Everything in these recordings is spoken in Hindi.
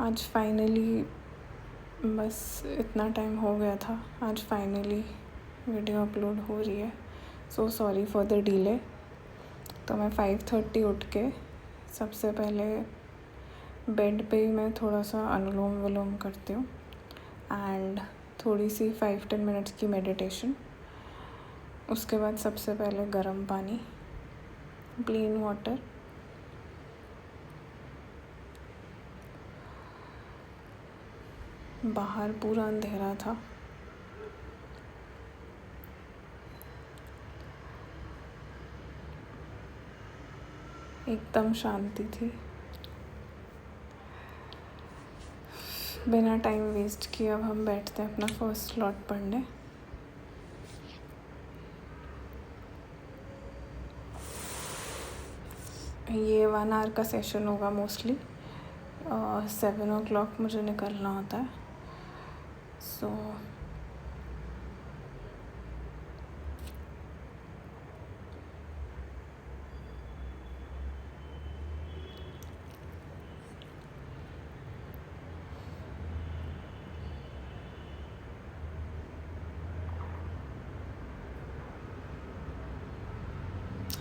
आज फाइनली, बस इतना टाइम हो गया था, आज फाइनली वीडियो अपलोड हो रही है। सो सॉरी फॉर द डिले। तो मैं 5:30 उठ के सबसे पहले बेड पे ही मैं थोड़ा सा अनुलोम विलोम करती हूँ एंड थोड़ी सी 5-10 मिनट्स की मेडिटेशन। उसके बाद सबसे पहले गर्म पानी, प्लेन वाटर, बाहर पूरा अंधेरा था। एकदम शांति थी। बिना टाइम वेस्ट किए अब हम बैठते हैं अपना फर्स्ट स्लॉट पढ़ने। ये 1 आवर का सेशन होगा मोस्टली। 7 o'clock मुझे निकलना होता है। सो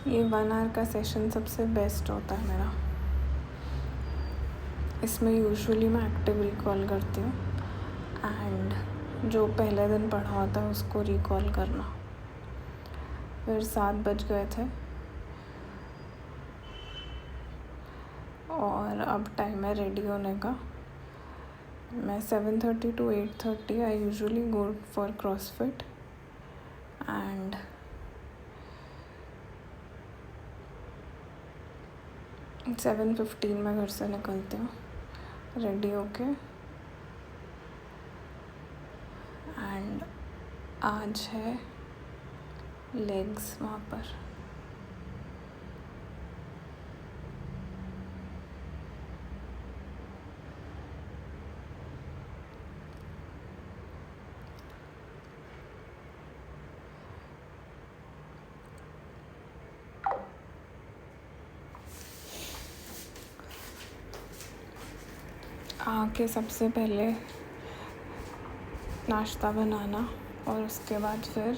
ये 1 आवर का सेशन सबसे बेस्ट होता है मेरा। इसमें यूजुअली मैं एक्टिव रिकॉल करती हूँ एंड जो पहले दिन पढ़ा होता है उसको रिकॉल करना। फिर 7 बज गए थे और अब टाइम है रेडी होने का। मैं 7:30 to 8:30 I usually go for CrossFit and 7:15 में घर से निकलती हूँ रेडी होके। एंड आज है लेग्स वहाँ पर। आके सबसे पहले नाश्ता बनाना और उसके बाद फिर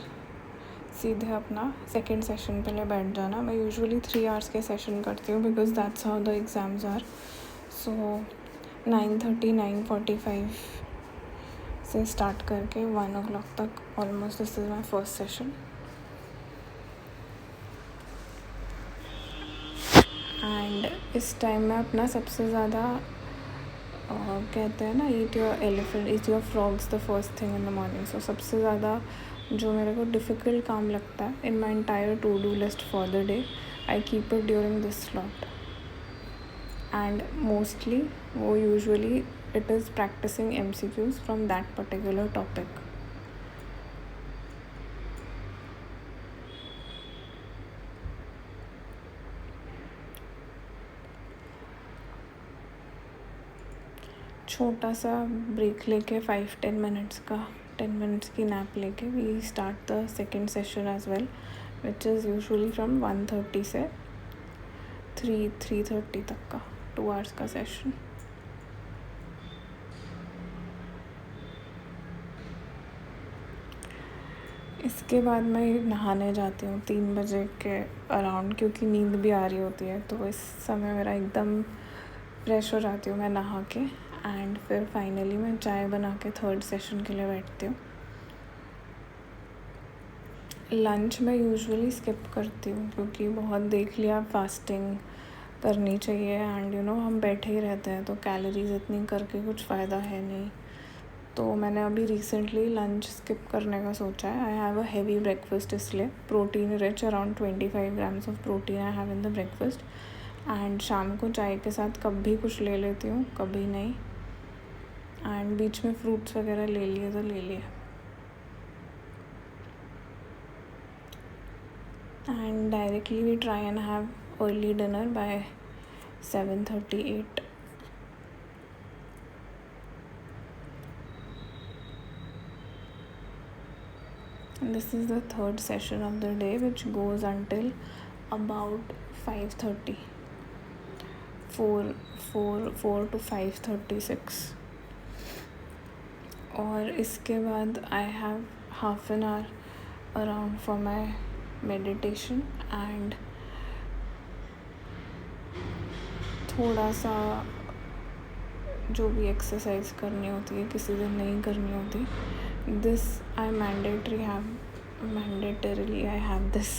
सीधे अपना सेकंड सेशन पे ले बैठ जाना। मैं यूजुअली 3 hours के सेशन करती हूँ because that's how the exams are. So 9:30 9:45 से स्टार्ट करके 1 o'clock तक almost this is my first session. And इस टाइम में अपना सबसे ज़्यादा कहते हैं ना, eat your elephant eat your frogs the first thing in the morning. So सबसे ज़्यादा जो मेरे को डिफ़िकल्ट काम लगता है in my entire to do list for the day, I keep it during this slot. And mostly वो usually it is practising MCQs from that particular topic. छोटा सा ब्रेक लेके 5-10 मिनट्स का 10 मिनट्स की नैप लेके we start the second session as well, which is usually from 1:30 से 3:30 तक का 2 hours का सेशन। इसके बाद मैं नहाने जाती हूँ 3 बजे के अराउंड, क्योंकि नींद भी आ रही होती है। तो इस समय मेरा एकदम फ्रेश हो जाती हूँ मैं नहा के। एंड फिर फाइनली मैं चाय बना के थर्ड सेशन के लिए बैठती हूँ। लंच मैं यूजुअली स्किप करती हूँ क्योंकि बहुत देख लिया फास्टिंग करनी चाहिए एंड हम बैठे ही रहते हैं तो कैलोरीज इतनी करके कुछ फ़ायदा है नहीं। तो मैंने अभी रिसेंटली लंच स्किप करने का सोचा है। I have a heavy breakfast, इसलिए protein rich around 25 grams of protein I have in the breakfast. And शाम को चाय के साथ कभी कुछ ले लेती हूँ, कभी नहीं। एंड बीच में फ्रूट्स वगैरह ले लिए तो ले लिए। And directly we try and have early dinner by 7:38। And this is the third session of the day, which goes until about 5:30. Four to 5:36. और इसके बाद I have half an hour around for my meditation and थोड़ा सा जो भी एक्सरसाइज करनी होती है, किसी दिन नहीं करनी होती, this I mandatorily I have this.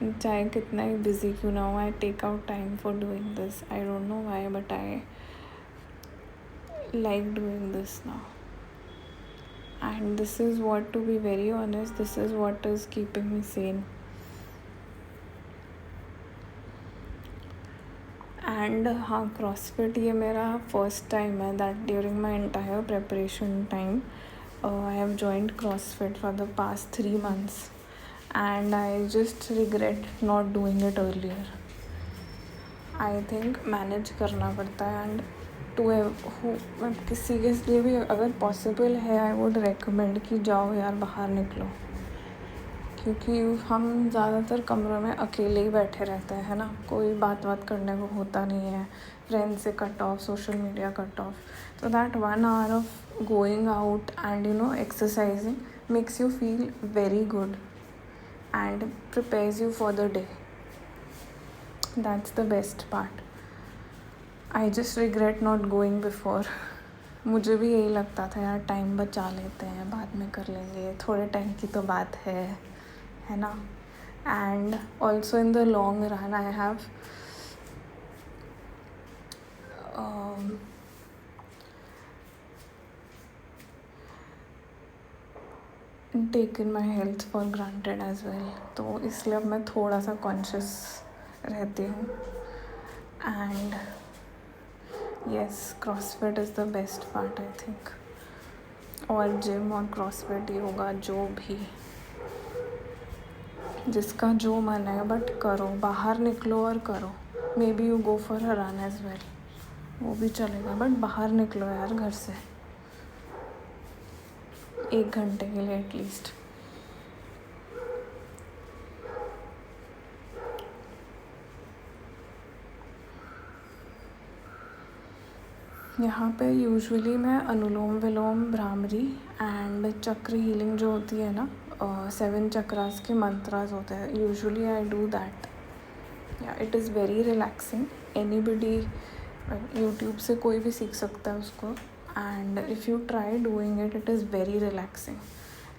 चाहे कितना ही बिजी क्यों ना हो, I take out time for doing this. I don't know why but I like doing this now, and this is what, to be very honest, this is what is keeping me sane. And हाँ, CrossFit ये मेरा first time है that during my entire preparation time I have joined CrossFit for the past 3 months and I just regret not doing it earlier. I think manage करना पड़ता है and किसी के लिए भी अगर पॉसिबल है आई वुड रेकमेंड कि जाओ यार, बाहर निकलो, क्योंकि हम ज़्यादातर कमरों में अकेले ही बैठे रहते हैं ना, कोई बात करने को होता नहीं है, फ्रेंड्स से cut off, social media cut off. तो that 1 hour of going out and exercising makes you feel very good and prepares you for the day. That's the best part. I just regret not going before. मुझे भी यही लगता था यार, टाइम बचा लेते हैं, बाद में कर लेंगे, थोड़े टाइम की तो बात है ना. And also in the long run I have taken my health for granted as well. तो इसलिए अब मैं थोड़ा सा कॉन्शियस रहती हूँ. And yes, CrossFit is the best part I think. और जिम और CrossFit, योगा, जो भी जिसका जो मन है, बट करो, बाहर निकलो और करो. Maybe you go for a run as well, वो भी चलेगा, बट बाहर निकलो यार घर से 1 घंटे के लिए एटलीस्ट. यहाँ पे यूजुअली मैं अनुलोम विलोम, भ्रामरी एंड चक्र हीलिंग जो होती है ना, 7 चक्रास के मंत्रास होते हैं, यूजुअली आई डू दैट. या it is very relaxing. Anybody YouTube से कोई भी सीख सकता है उसको. And if you try doing it, it is very relaxing.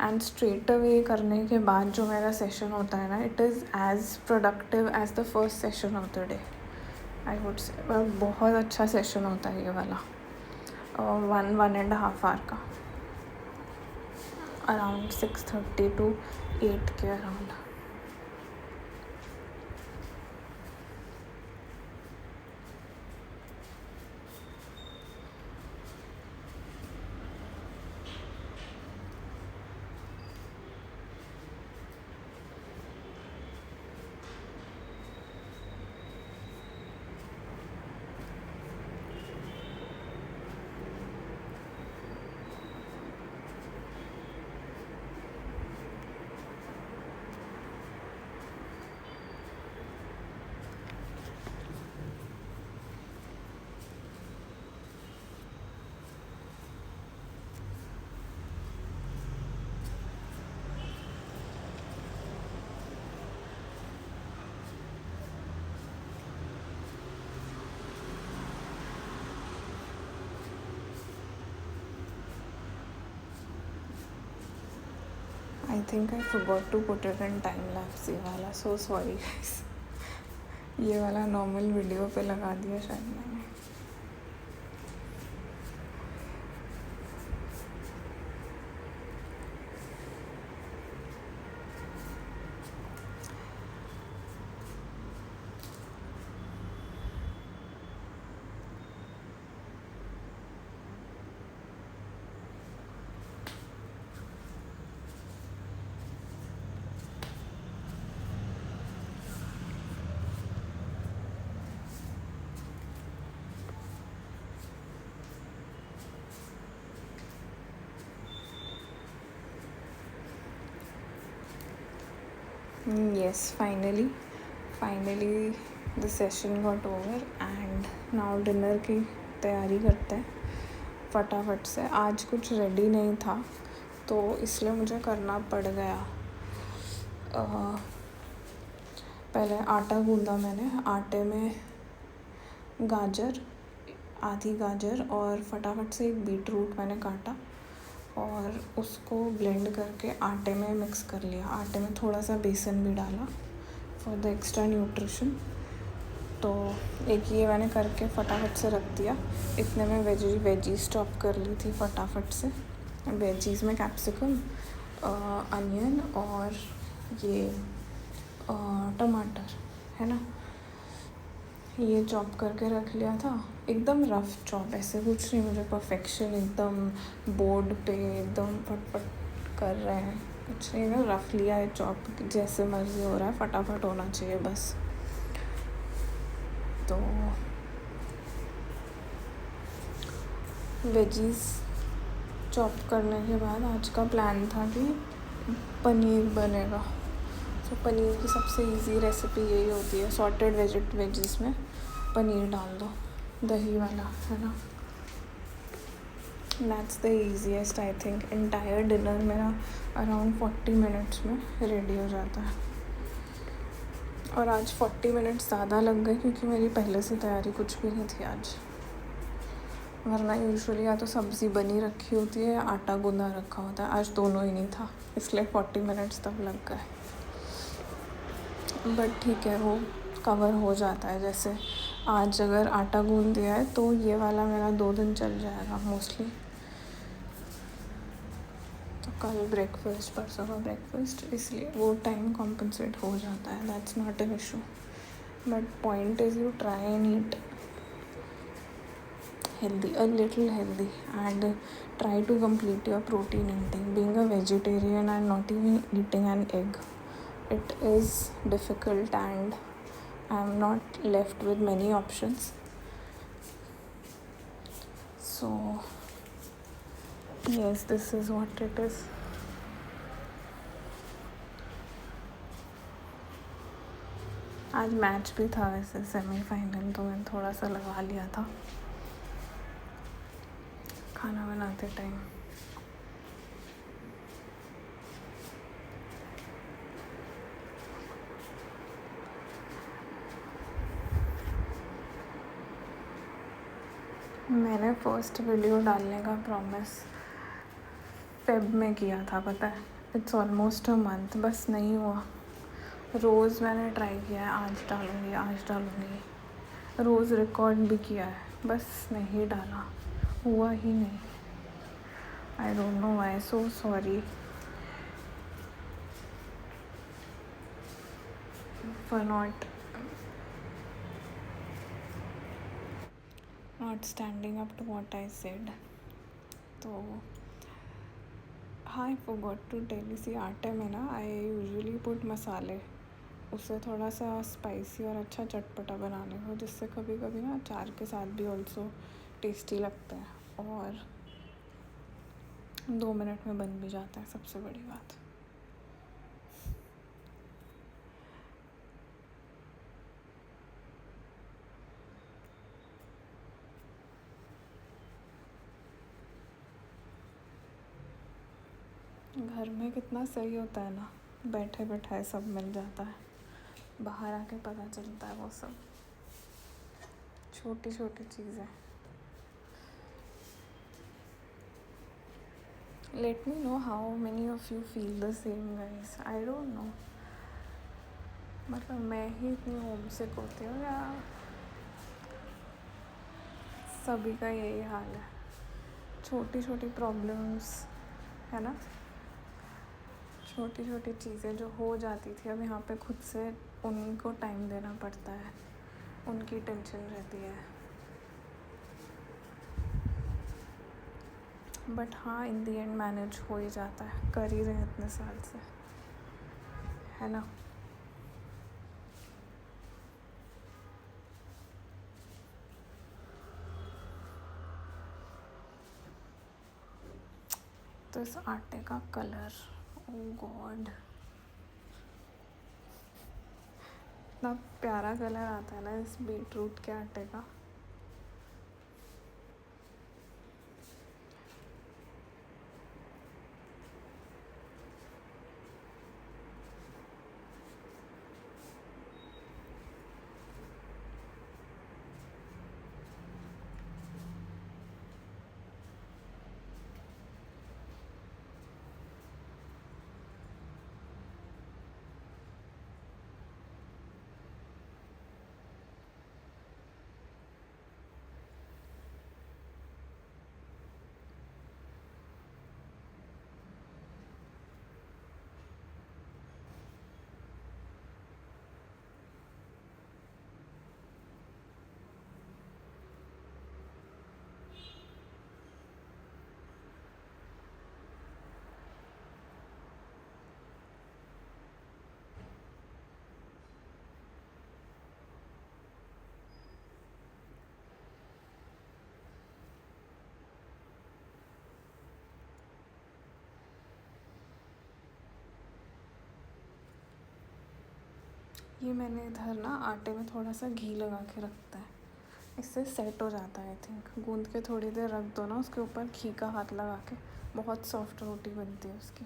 And straight away करने के बाद जो मेरा सेशन होता है ना, it is as productive as the first session of the day. I would say बहुत अच्छा सेशन होता है ये वाला, 1.5 hour का, अराउंड 6:30 to 8 के around. I think I forgot to put it in time lapse ये वाला, so sorry guys. ये वाला नॉर्मल वीडियो पे लगा दिया शायद मैंने. Yes, finally the session got over and now dinner की तैयारी करते हैं फटाफट से. आज कुछ रेडी नहीं था तो इसलिए मुझे करना पड़ गया. पहले आटा गूंदा मैंने. आटे में आधी गाजर और फटाफट से एक बीटरूट मैंने काटा और उसको ब्लेंड करके आटे में मिक्स कर लिया. आटे में थोड़ा सा बेसन भी डाला फॉर द एक्स्ट्रा न्यूट्रिशन. तो एक ये मैंने करके फटाफट से रख दिया. इतने में वेजीज चॉप कर ली थी फटाफट से. वेजीज में कैप्सिकम, अनियन और ये टमाटर है ना, ये चॉप करके रख लिया था. एकदम रफ़ चॉप, ऐसे कुछ नहीं मुझे परफेक्शन एकदम बोर्ड पे एकदम फटफट कर रहे हैं, कुछ नहीं ना. रफ़ लिया है चॉप, जैसे मर्ज़ी हो रहा है, फटाफट होना चाहिए बस. तो वेजीज चॉप करने के बाद आज का प्लान था कि पनीर बनेगा. तो पनीर की सबसे इजी रेसिपी यही होती है, सॉर्टेड वेजीज में पनीर डाल दो, दही वाला, है ना. That's the easiest. I think entire dinner मेरा अराउंड 40 मिनट्स में रेडी हो जाता है. और आज 40 मिनट्स ज़्यादा लग गए क्योंकि मेरी पहले से तैयारी कुछ भी नहीं थी आज. वरना यूजुअली या तो सब्ज़ी बनी रखी होती है या आटा गूंदा रखा होता है. आज दोनों ही नहीं था, इसलिए 40 मिनट्स तब लग गए. बट ठीक है, वो कवर हो जाता है. जैसे आज अगर आटा गूंद दिया है तो ये वाला मेरा 2 दिन चल जाएगा मोस्टली. तो कल ब्रेकफास्ट, परसों का ब्रेकफास्ट, इसलिए वो टाइम कॉम्पनसेट हो जाता है. That's not an issue. But point is you try and eat healthy, a little healthy, and try to complete your protein intake. Being a vegetarian and not even eating an egg, it is difficult and I am not left with many options. So yes, this is what it is. आज मैच भी था वैसे, सेमीफाइनल, तो मैंने थोड़ा सा लगा लिया था खाना बनाते टाइम. मैंने फर्स्ट वीडियो डालने का प्रॉमिस फेब में किया था, पता है. इट्स ऑलमोस्ट अ मंथ, बस नहीं हुआ. रोज़ मैंने ट्राई किया है, आज डालूँगी. रोज़ रिकॉर्ड भी किया है, बस नहीं डाला, हुआ ही नहीं. I don't know why. So sorry for not standing up to what I said. तो हाँ, I forgot to tell you. See, आटे में ना आई यूजुअली पुट मसाले, उसे थोड़ा सा स्पाइसी और अच्छा चटपटा बनाने को, जिससे कभी कभी ना अचार के साथ भी ऑल्सो टेस्टी लगता है. और 2 मिनट में बन भी जाता है, सबसे बड़ी बात. घर में कितना सही होता है ना, बैठे बैठाए सब मिल जाता है. बाहर आके पता चलता है वो सब छोटी छोटी चीज़ें. Let me know how many of you feel the same guys. I don't no, मतलब मैं ही इतनी होम सिक होती हूँ या सभी का यही हाल है. छोटी छोटी प्रॉब्लम्स, है ना, छोटी छोटी चीज़ें जो हो जाती थी, अब यहाँ पे खुद से उनको टाइम देना पड़ता है, उनकी टेंशन रहती है. बट हाँ, इन दी एंड मैनेज हो ही जाता है, कर ही रहे इतने साल से, है ना. तो इस आटे का कलर, ओ गॉड, कितना प्यारा कलर आता है ना इस बीटरूट के आटे का। ये मैंने इधर ना आटे में थोड़ा सा घी लगा के रखता है, इससे सेट हो जाता है। आई थिंक गूंद के थोड़ी देर रख दो ना उसके ऊपर घी का हाथ लगा के, बहुत सॉफ्ट रोटी बनती है उसकी।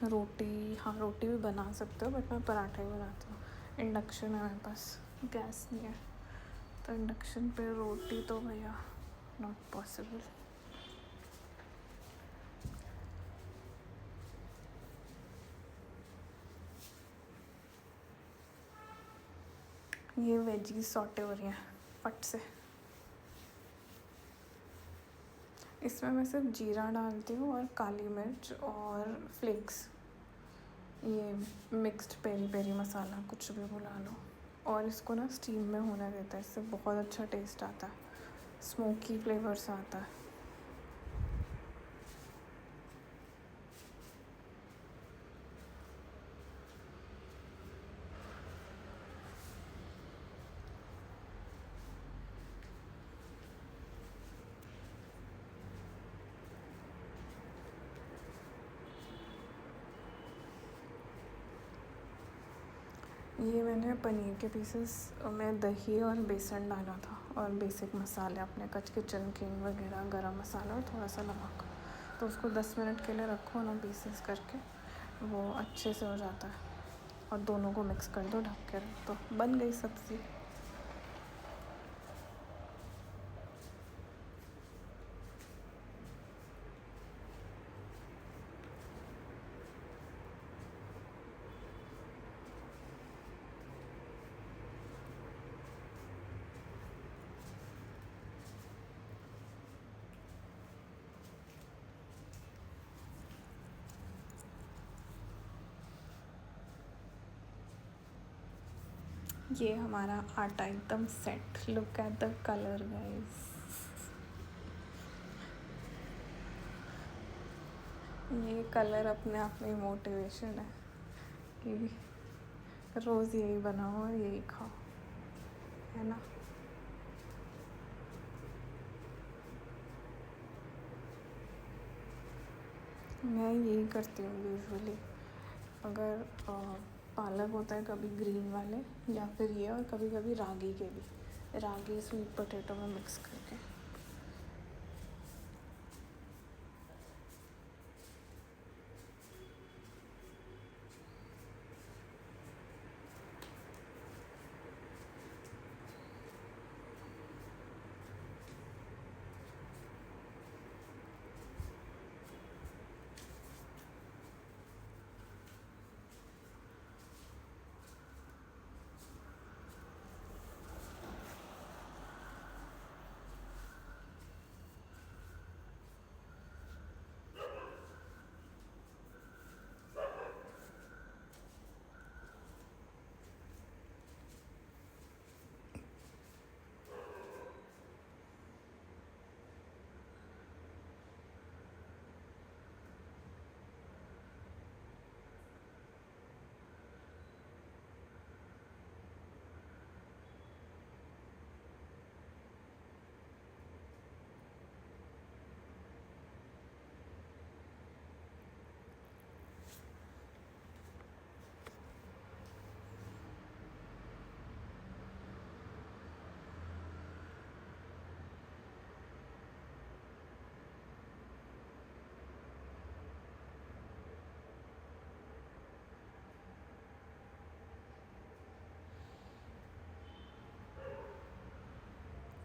रोटी, हाँ रोटी भी बना सकते हो, बट मैं पराठा ही बनाती हूँ। इंडक्शन है मेरे पास, गैस नहीं है, तो इंडक्शन पे रोटी तो भैया नॉट पॉसिबल। ये वेजीज सॉटे हो रही हैं फट से। इसमें मैं सिर्फ जीरा डालती हूँ और काली मिर्च और फ्लेक्स, ये मिक्स्ड पेरी पेरी मसाला, कुछ भी बुला लो। और इसको ना स्टीम में होने देता है, इससे बहुत अच्छा टेस्ट आता है, स्मोकी फ्लेवर्स आता है। ये मैंने पनीर के पीसेस में दही और बेसन डाला था, और बेसिक मसाले अपने कच किचन किंग वगैरह, गरम मसाला और थोड़ा सा नमक। तो उसको 10 मिनट के लिए रखो ना पीसेस करके, वो अच्छे से हो जाता है। और दोनों को मिक्स कर दो, ढक के रख दो, बन गई सब्ज़ी। ये हमारा आटा एकदम set, look at the colour guys. ये कलर अपने आप में मोटिवेशन है कि रोज़ यही बनाओ और यही खाओ, है ना। मैं यही करती हूँ यूजुअली। अगर पालक होता है कभी ग्रीन वाले, या फिर ये, और कभी कभी रागी के भी, रागी स्वीट पोटैटो में मिक्स करके।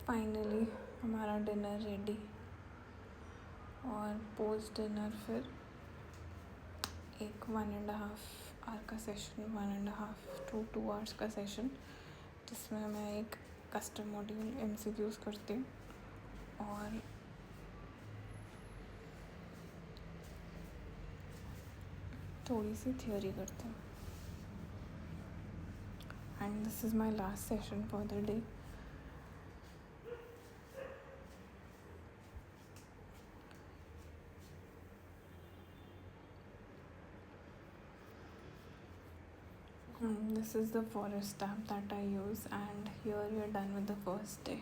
फाइनली हमारा डिनर रेडी, और पोस्ट डिनर फिर एक 1.5 आवर का सेशन, 1.5 to 2 hours का सेशन, जिसमें मैं एक कस्टम मॉड्यूल MCQs करती हूँ और थोड़ी सी थियोरी करती हूँ. And this is my last session for the day. This is the forest app that I use, and here we are done with the first day.